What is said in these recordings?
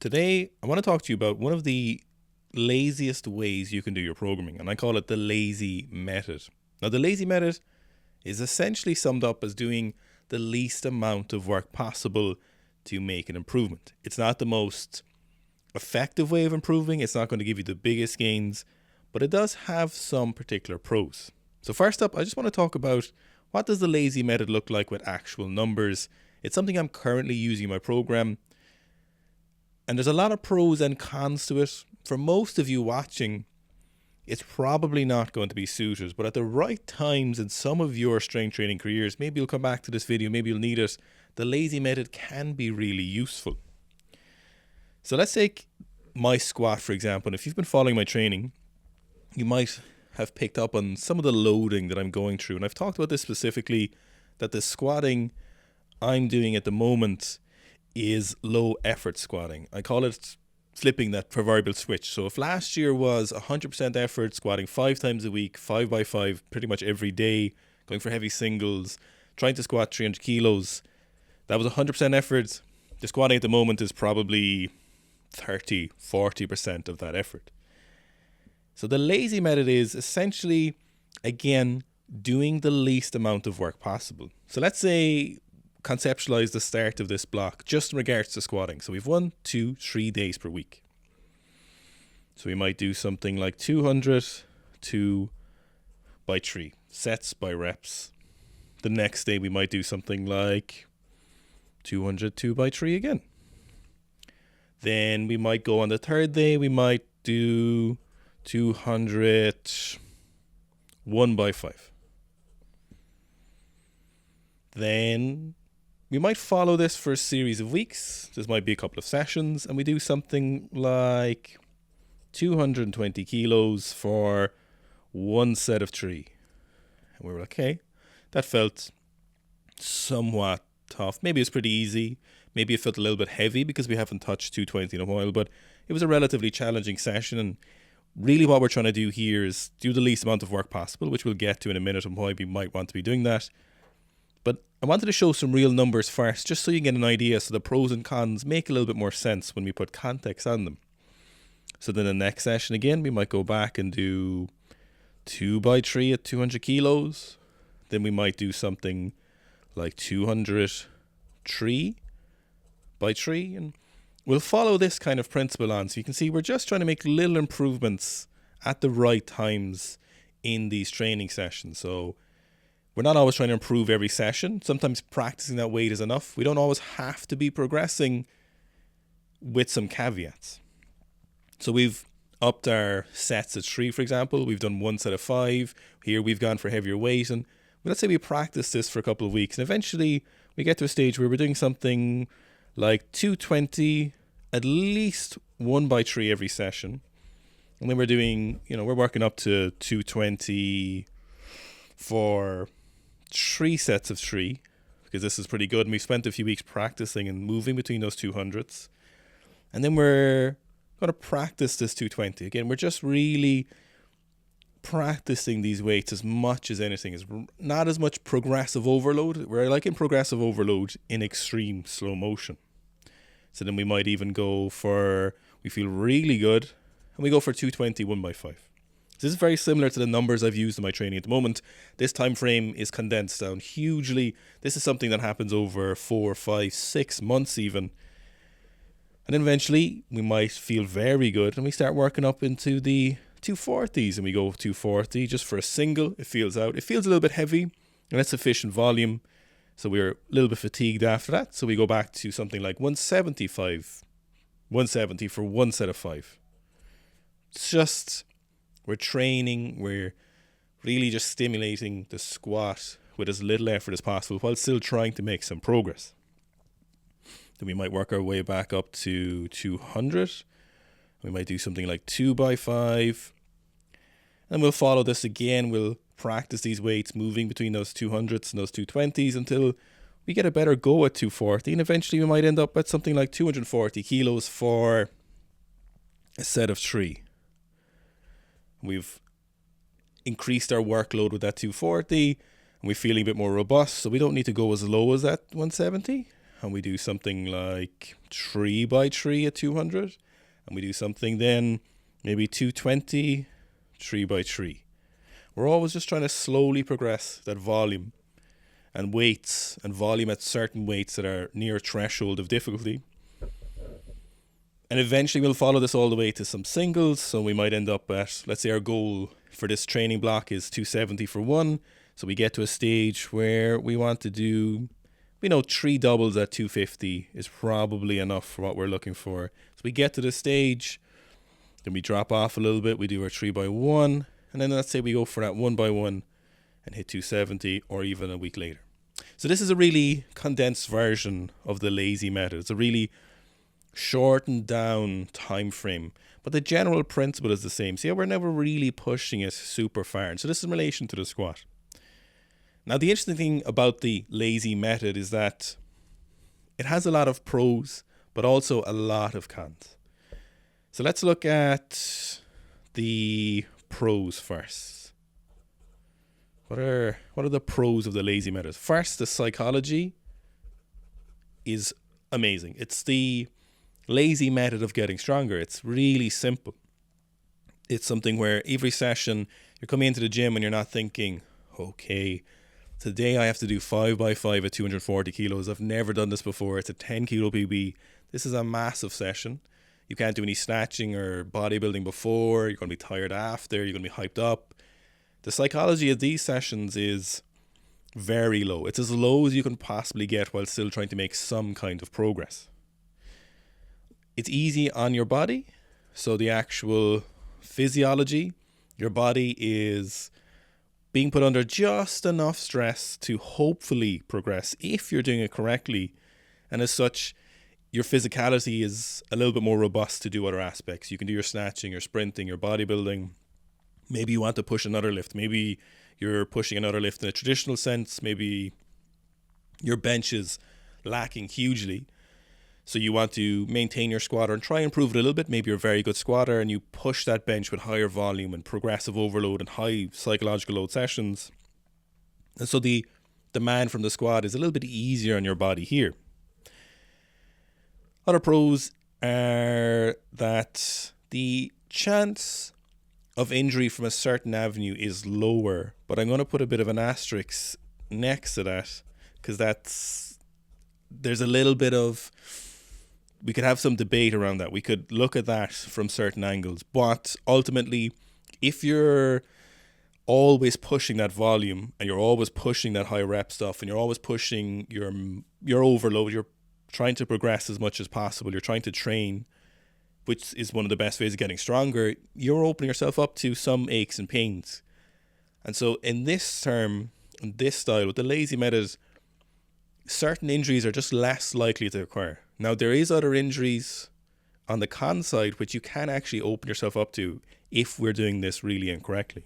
Today, I want to talk to you about one of the laziest ways you can do your programming, and I call it the lazy method. Now, the lazy method is essentially summed up as doing the least amount of work possible to make an improvement. It's not the most effective way of improving, it's not going to give you the biggest gains, but it does have some particular pros. So first up, I just want to talk about what does the lazy method look like with actual numbers. It's something I'm currently using in my program, and there's a lot of pros and cons to it. For most of you watching, it's probably not going to be suited, but at the right times in some of your strength training careers, maybe you'll come back to this video, maybe you'll need it, the lazy method can be really useful. So let's take my squat, for example. And if you've been following my training, you might have picked up on some of the loading that I'm going through. And I've talked about this specifically, that the squatting I'm doing at the moment is low effort squatting. I call it flipping that proverbial switch. So if last year was 100% effort, squatting 5 times a week, 5 by 5, pretty much every day, going for heavy singles, trying to squat 300 kilos, that was 100% effort. The squatting at the moment is probably 30-40% of that effort. So the lazy method is essentially, again, doing the least amount of work possible. So let's say conceptualize the start of this block just in regards to squatting. So we've 1, 2, 3 days per week. So we might do something like 200 2 by 3 sets by reps. The next day we might do something like 200 2 by 3 again. Then we might go on the third day, we might do 200 1 by 5. Then we might follow this for a series of weeks. This might be a couple of sessions, and we do something like 220 kilos for 1 set of 3. And we were like, okay, that felt somewhat tough. Maybe it's pretty easy. Maybe it felt a little bit heavy because we haven't touched 220 in a while, but it was a relatively challenging session. And really what we're trying to do here is do the least amount of work possible, which we'll get to in a minute and why we might want to be doing that. But I wanted to show some real numbers first, just so you get an idea, so the pros and cons make a little bit more sense when we put context on them. So then the next session again, we might go back and do 2 by 3 at 200 kilos. Then we might do something like 203 by 3. And we'll follow this kind of principle on. So you can see we're just trying to make little improvements at the right times in these training sessions. So we're not always trying to improve every session. Sometimes practicing that weight is enough. We don't always have to be progressing, with some caveats. So we've upped our sets at 3, for example. We've done 1 set of 5. Here we've gone for heavier weight. And let's say we practice this for a couple of weeks. And eventually we get to a stage where we're doing something like 220, at least 1 by 3 every session. And then we're doing, we're working up to 220 for 3 sets of 3, because this is pretty good. And we've spent a few weeks practicing and moving between those 200s. And then we're going to practice this 220. Again, we're just really practicing these weights as much as anything. Is not as much progressive overload. We're like in progressive overload in extreme slow motion. So then we might even go for, we feel really good, and we go for 220 1 by 5. This is very similar to the numbers I've used in my training at the moment. This time frame is condensed down hugely. This is something that happens over 4, 5, 6 months even. And then eventually we might feel very good and we start working up into the 240s, and we go 240 just for a single. It feels out. It feels a little bit heavy, and that's sufficient volume. So we're a little bit fatigued after that. So we go back to something like 170 for 1 set of 5. It's just, we're training, we're really just stimulating the squat with as little effort as possible while still trying to make some progress. Then we might work our way back up to 200. We might do something like 2 by 5. And we'll follow this again. We'll practice these weights moving between those 200s and those 220s until we get a better go at 240. And eventually we might end up at something like 240 kilos for a set of 3. We've increased our workload with that 240, and we're feeling a bit more robust, so we don't need to go as low as that 170. and we do something like 3 by 3 at 200, and we do something then maybe 220, 3 by 3. We're always just trying to slowly progress that volume and weights and volume at certain weights that are near threshold of difficulty. And eventually we'll follow this all the way to some singles. So we might end up at, let's say our goal for this training block is 270 for one. So we get to a stage where we want to do, 3 doubles at 250 is probably enough for what we're looking for. So we get to this stage, then we drop off a little bit. We do our 3 by 1. And then let's say we go for that 1 by 1 and hit 270, or even a week later. So this is a really condensed version of the lazy method. It's a really shortened down time frame, but the general principle is the same. See, we're never really pushing it super far. And so this is in relation to the squat. Now, the interesting thing about the lazy method is that it has a lot of pros, but also a lot of cons. So let's look at the pros first. What are the pros of the lazy method? First, the psychology is amazing. It's the lazy method of getting stronger. It's really simple. It's something where every session you're coming into the gym and you're not thinking, okay, today I have to do 5 by 5 at 240 kilos. I've never done this before. It's a 10 kilo PB. This is a massive session. You can't do any snatching or bodybuilding before. You're going to be tired after. You're going to be hyped up. The psychology of these sessions is very low. It's as low as you can possibly get while still trying to make some kind of progress. It's easy on your body. So the actual physiology, your body is being put under just enough stress to hopefully progress if you're doing it correctly. And as such, your physicality is a little bit more robust to do other aspects. You can do your snatching, your sprinting, your bodybuilding. Maybe you want to push another lift. Maybe you're pushing another lift in a traditional sense. Maybe your bench is lacking hugely. So you want to maintain your squatter and try and improve it a little bit. Maybe you're a very good squatter and you push that bench with higher volume and progressive overload and high psychological load sessions. And so the demand from the squat is a little bit easier on your body here. Other pros are that the chance of injury from a certain avenue is lower, but I'm going to put a bit of an asterisk next to that because there's a little bit of, we could have some debate around that. We could look at that from certain angles, but ultimately, if you're always pushing that volume and you're always pushing that high rep stuff and you're always pushing your overload, you're trying to progress as much as possible, you're trying to train, which is one of the best ways of getting stronger, you're opening yourself up to some aches and pains. And so in this term, in this style, with the lazy method, certain injuries are just less likely to occur. Now, there is other injuries on the con side, which you can actually open yourself up to if we're doing this really incorrectly.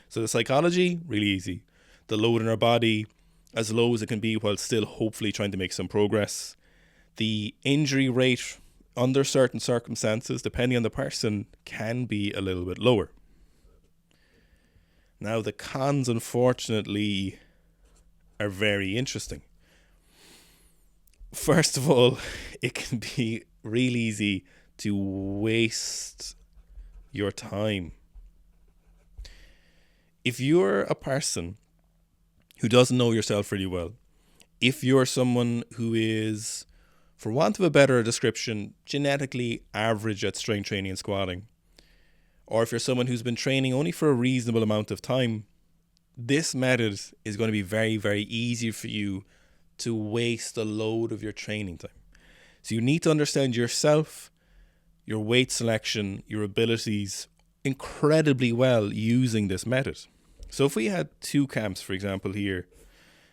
So the psychology, really easy. The load in our body, as low as it can be while still hopefully trying to make some progress. The injury rate under certain circumstances, depending on the person, can be a little bit lower. Now, the cons, unfortunately, are very interesting. First of all, it can be real easy to waste your time. If you're a person who doesn't know yourself really well, if you're someone who is, for want of a better description, genetically average at strength training and squatting, or if you're someone who's been training only for a reasonable amount of time, this method is going to be very, very easy for you to waste a load of your training time. So you need to understand yourself, your weight selection, your abilities incredibly well using this method. So if we had 2 camps, for example, here,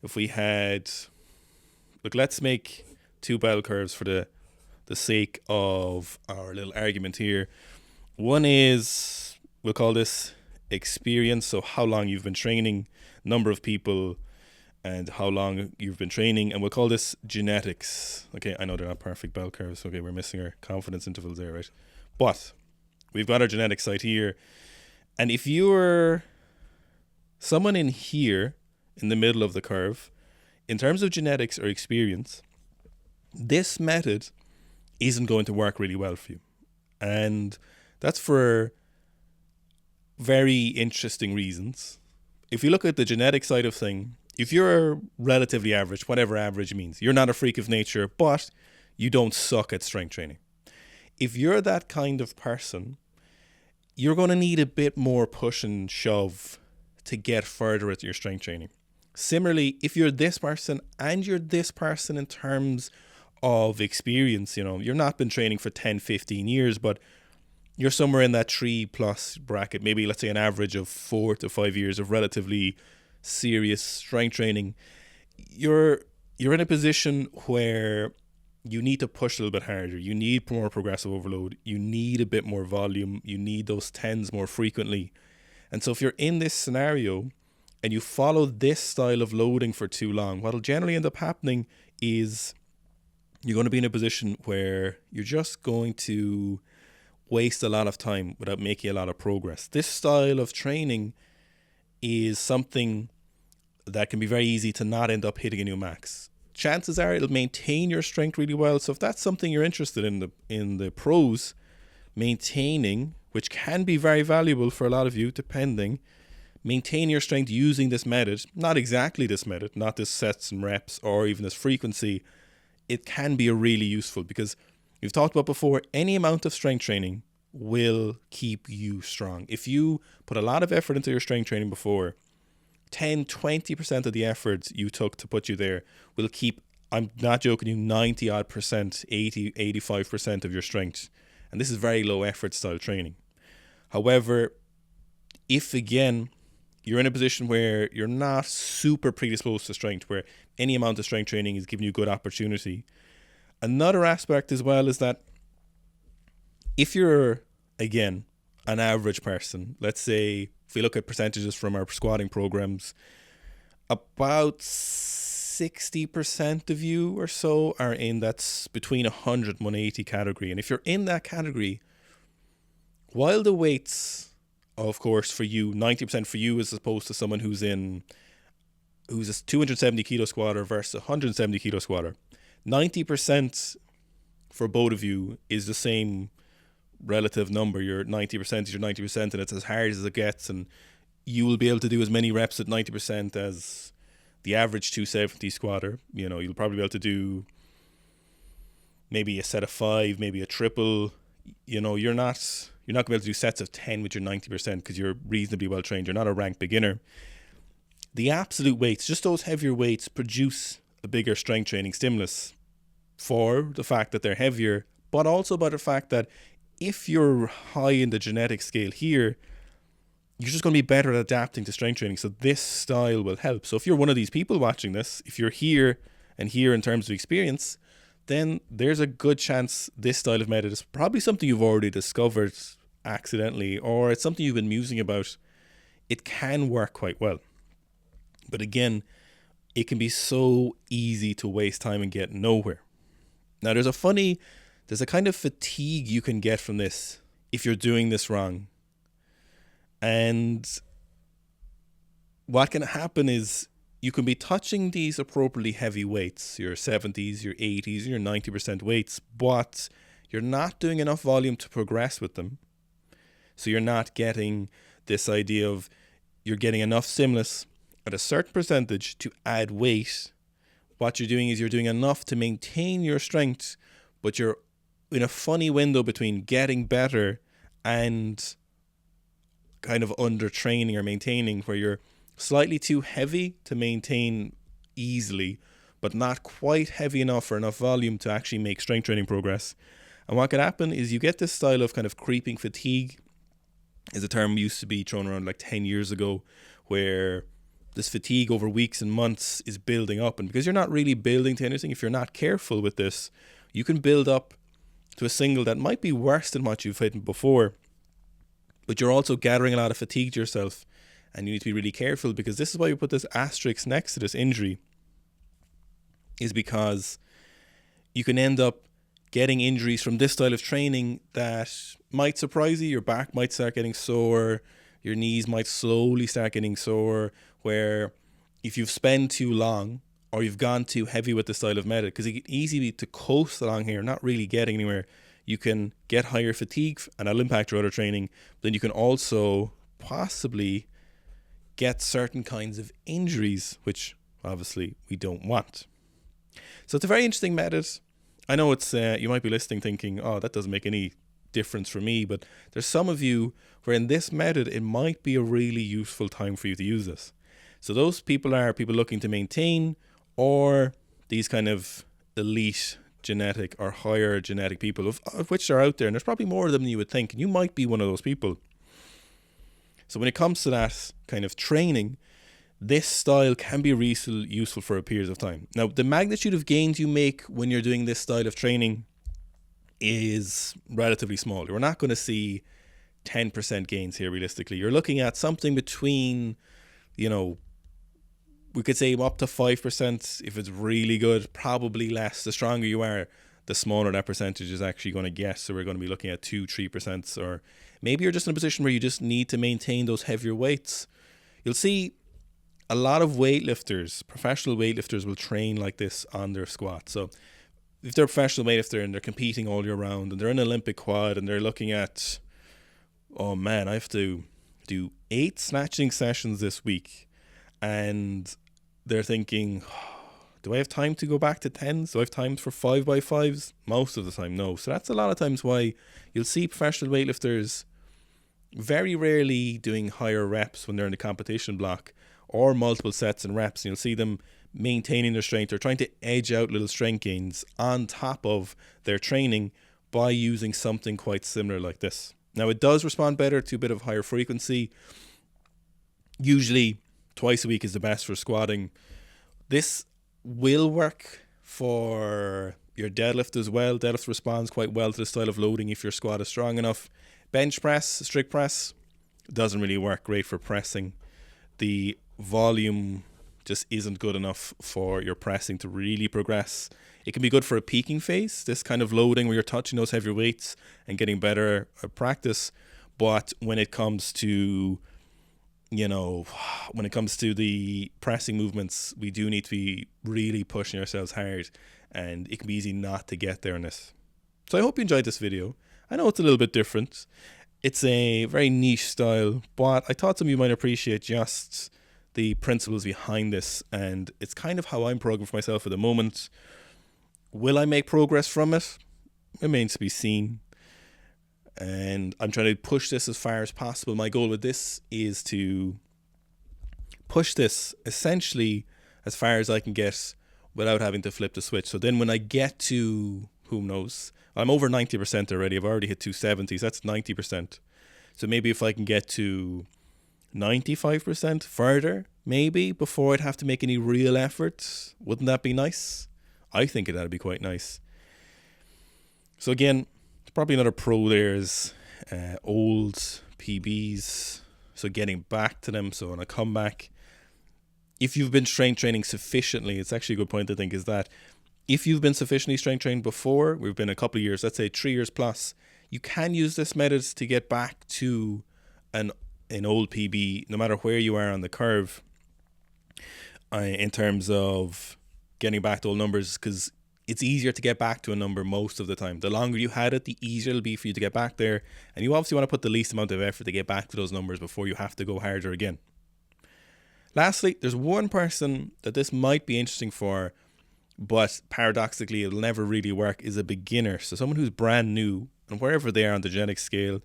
if we had, let's make 2 bell curves for the sake of our little argument here. One is, we'll call this experience, so how long you've been training, number of people, and how long you've been training, and we'll call this genetics. Okay, I know they're not perfect bell curves. Okay, we're missing our confidence intervals there, right? But we've got our genetic side here, and if you're someone in here, in the middle of the curve, in terms of genetics or experience, this method isn't going to work really well for you. And that's for very interesting reasons. If you look at the genetic side of thing, if you're relatively average, whatever average means, you're not a freak of nature, but you don't suck at strength training. If you're that kind of person, you're going to need a bit more push and shove to get further at your strength training. Similarly, if you're this person and you're this person in terms of experience, you're not been training for 10, 15 years, but you're somewhere in that 3+ bracket, maybe let's say an average of 4 to 5 years of relatively serious strength training, you're in a position where you need to push a little bit harder. You need more progressive overload. You need a bit more volume. You need those tens more frequently. And so if you're in this scenario and you follow this style of loading for too long, what'll generally end up happening is you're going to be in a position where you're just going to waste a lot of time without making a lot of progress. This style of training is something that can be very easy to not end up hitting a new max. Chances are it'll maintain your strength really well. So if that's something you're interested in the pros, maintaining, which can be very valuable for a lot of you, depending, maintain your strength using this method, not exactly this method, not this sets and reps or even this frequency, it can be a really useful, because we've talked about before, any amount of strength training will keep you strong. If you put a lot of effort into your strength training before, 10-20% of the efforts you took to put you there will keep, I'm not joking you, 90 odd percent, 80-85% of your strength. And this is very low effort style training. However, if again you're in a position where you're not super predisposed to strength, where any amount of strength training is giving you good opportunity, another aspect as well is that if you're, again, an average person, let's say if we look at percentages from our squatting programs, about 60% of you or so are in that's between 100 and 180 category. And if you're in that category, while the weights, of course, for you, 90% for you as opposed to someone who's a 270 kilo squatter versus a 170 kilo squatter, 90% for both of you is the same relative number. Your 90% is your 90%, and it's as hard as it gets, and you will be able to do as many reps at 90% as the average 270 squatter. You'll probably be able to do maybe a set of 5, maybe a triple. You're not going to be able to do sets of 10 with your 90% because you're reasonably well trained. You're not a ranked beginner. The absolute weights, just those heavier weights, produce a bigger strength training stimulus for the fact that they're heavier, but also by the fact that if you're high in the genetic scale here, you're just going to be better at adapting to strength training. So this style will help. So if you're one of these people watching this, if you're here and here in terms of experience, then there's a good chance this style of method is probably something you've already discovered accidentally, or it's something you've been musing about. It can work quite well. But again, it can be so easy to waste time and get nowhere. Now, there's a kind of fatigue you can get from this if you're doing this wrong. And what can happen is you can be touching these appropriately heavy weights, your 70s, your 80s, your 90% weights, but you're not doing enough volume to progress with them. So you're not getting this idea of you're getting enough stimulus at a certain percentage to add weight. What you're doing is you're doing enough to maintain your strength, but you're in a funny window between getting better and kind of under training or maintaining, where you're slightly too heavy to maintain easily, but not quite heavy enough or enough volume to actually make strength training progress. And what can happen is you get this style of kind of creeping fatigue, is a term used to be thrown around like 10 years ago, where this fatigue over weeks and months is building up. And because you're not really building to anything, if you're not careful with this, you can build up to a single that might be worse than what you've hit before. But you're also gathering a lot of fatigue to yourself, and you need to be really careful, because this is why we put this asterisk next to this injury, is because you can end up getting injuries from this style of training that might surprise you. Your back might start getting sore, your knees might slowly start getting sore, where if you've spent too long or you've gone too heavy with the style of method, because you can easily to coast along here, not really getting anywhere. You can get higher fatigue and that'll impact your other training. Then you can also possibly get certain kinds of injuries, which obviously we don't want. So it's a very interesting method. I know it's you might be listening thinking, oh, that doesn't make any difference for me, but there's some of you where in this method it might be a really useful time for you to use this. So those people are people looking to maintain, or these kind of elite genetic or higher genetic people, of which are out there, and there's probably more of them than you would think, and you might be one of those people. So when it comes to that kind of training, this style can be really useful for a period of time. Now, the magnitude of gains you make when you're doing this style of training is relatively small. You're not going to see 10% gains here realistically. You're looking at something between, we could say up to 5% if it's really good, probably less. The stronger you are, the smaller that percentage is actually going to get. So we're going to be looking at 2-3%, or maybe you're just in a position where you just need to maintain those heavier weights. You'll see a lot of weightlifters, professional weightlifters, will train like this on their squat. So if they're a professional weightlifter and they're competing all year round and they're in an Olympic quad and they're looking at, oh man, I have to do 8 snatching sessions this week, and they're thinking, do I have time to go back to 10s? Do I have time for 5x5s? Most of the time, no. So that's a lot of times why you'll see professional weightlifters very rarely doing higher reps when they're in the competition block, or multiple sets and reps. And you'll see them maintaining their strength or trying to edge out little strength gains on top of their training by using something quite similar like this. Now, it does respond better to a bit of higher frequency. Usually twice a week is the best for squatting. This will work for your deadlift as well. Deadlift responds quite well to this style of loading if your squat is strong enough. Bench press, strict press, doesn't really work great for pressing. The volume just isn't good enough for your pressing to really progress. It can be good for a peaking phase, this kind of loading where you're touching those heavier weights and getting better at practice. But when it comes to, when it comes to the pressing movements, we do need to be really pushing ourselves hard, and it can be easy not to get there in this. So I hope you enjoyed this video. I know it's a little bit different. It's a very niche style, but I thought some of you might appreciate just the principles behind this, and it's kind of how I'm programming for myself at the moment. Will I make progress from it? It remains to be seen. And I'm trying to push this as far as possible. My goal with this is to push this essentially as far as I can get without having to flip the switch. So then when I get to, who knows, I'm over 90% already. I've already hit 270, so that's 90%. So maybe if I can get to 95% further, maybe, before I'd have to make any real effort, wouldn't that be nice? I think that'd be quite nice. So again, probably another pro there is old PBs. So getting back to them. So when I come back, if you've been strength training sufficiently, it's actually a good point, I think, is that if you've been sufficiently strength trained before, we've been a couple of years, let's say 3 years plus, you can use this method to get back to an old PB, no matter where you are on the curve, in terms of getting back to old numbers, because it's easier to get back to a number most of the time. The longer you had it, the easier it'll be for you to get back there. And you obviously want to put the least amount of effort to get back to those numbers before you have to go harder again. Lastly, there's one person that this might be interesting for, but paradoxically it'll never really work, is a beginner. So someone who's brand new, and wherever they are on the genetic scale.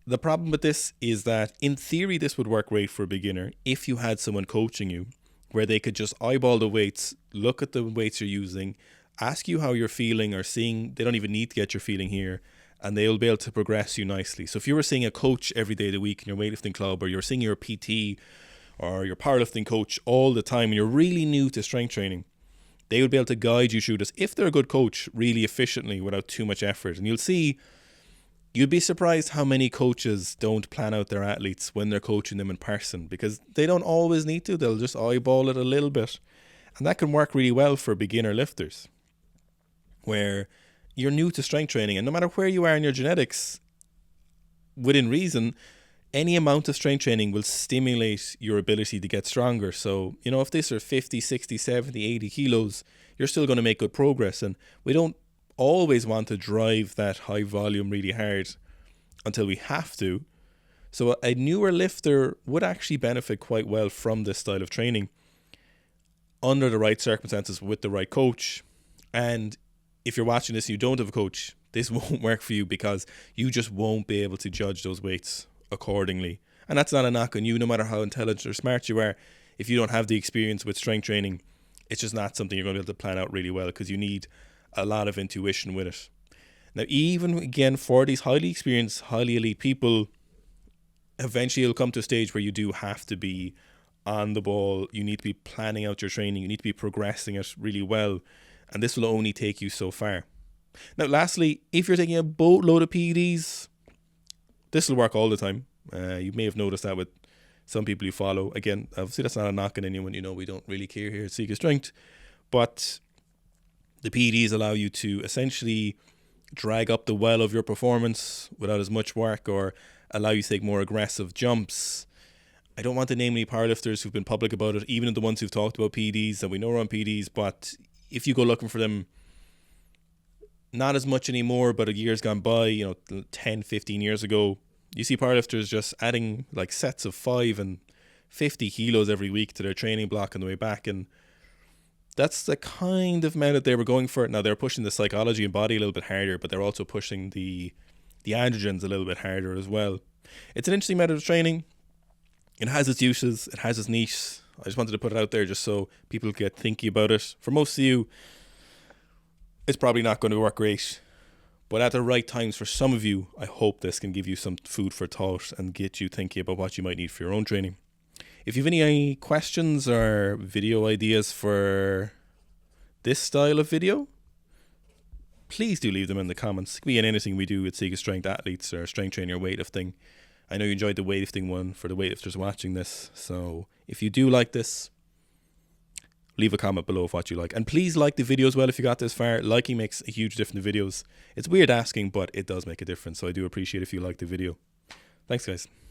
The problem with this is that in theory this would work great for a beginner if you had someone coaching you, where they could just eyeball the weights, look at the weights you're using, ask you how you're feeling, or seeing, they don't even need to get your feeling here, and they'll be able to progress you nicely. So if you were seeing a coach every day of the week in your weightlifting club, or you're seeing your PT or your powerlifting coach all the time, and you're really new to strength training, they would be able to guide you through this, if they're a good coach, really efficiently without too much effort. And you'd be surprised how many coaches don't plan out their athletes when they're coaching them in person, because they don't always need to. They'll just eyeball it a little bit. And that can work really well for beginner lifters, where you're new to strength training, and no matter where you are in your genetics, within reason, any amount of strength training will stimulate your ability to get stronger. So, if these are 50, 60, 70, 80 kilos, you're still going to make good progress. And we don't always want to drive that high volume really hard until we have to. So a newer lifter would actually benefit quite well from this style of training under the right circumstances with the right coach. And if you're watching this and you don't have a coach, this won't work for you because you just won't be able to judge those weights accordingly. And that's not a knock on you, no matter how intelligent or smart you are. If you don't have the experience with strength training, it's just not something you're going to be able to plan out really well, because you need a lot of intuition with it. Now, even again, for these highly experienced, highly elite people, eventually you'll come to a stage where you do have to be on the ball. You need to be planning out your training. You need to be progressing it really well. And this will only take you so far. Now, lastly, if you're taking a boatload of PEDs, this will work all the time. You may have noticed that with some people you follow. Again, obviously that's not a knock on anyone. We don't really care here at Sika Strength. But the PEDs allow you to essentially drag up the well of your performance without as much work, or allow you to take more aggressive jumps. I don't want to name any powerlifters who've been public about it, even the ones who've talked about PEDs that we know are on PEDs. But if you go looking for them, not as much anymore, but a year's gone by, 10, 15 years ago, you see powerlifters just adding like sets of 5 and 50 kilos every week to their training block on the way back. And that's the kind of amount that they were going for. Now, they're pushing the psychology and body a little bit harder, but they're also pushing the androgens a little bit harder as well. It's an interesting method of training. It has its uses. It has its niche. I just wanted to put it out there just so people get thinking about it. For most of you, it's probably not going to work great. But at the right times for some of you, I hope this can give you some food for thought and get you thinking about what you might need for your own training. If you have any questions or video ideas for this style of video, please do leave them in the comments. It could be in anything we do at Sika Strength Athletes or strength training or weightlifting. I know you enjoyed the weightlifting one for the weightlifters watching this. So if you do like this, leave a comment below of what you like. And please like the video as well if you got this far. Liking makes a huge difference in the videos. It's weird asking, but it does make a difference. So I do appreciate if you like the video. Thanks, guys.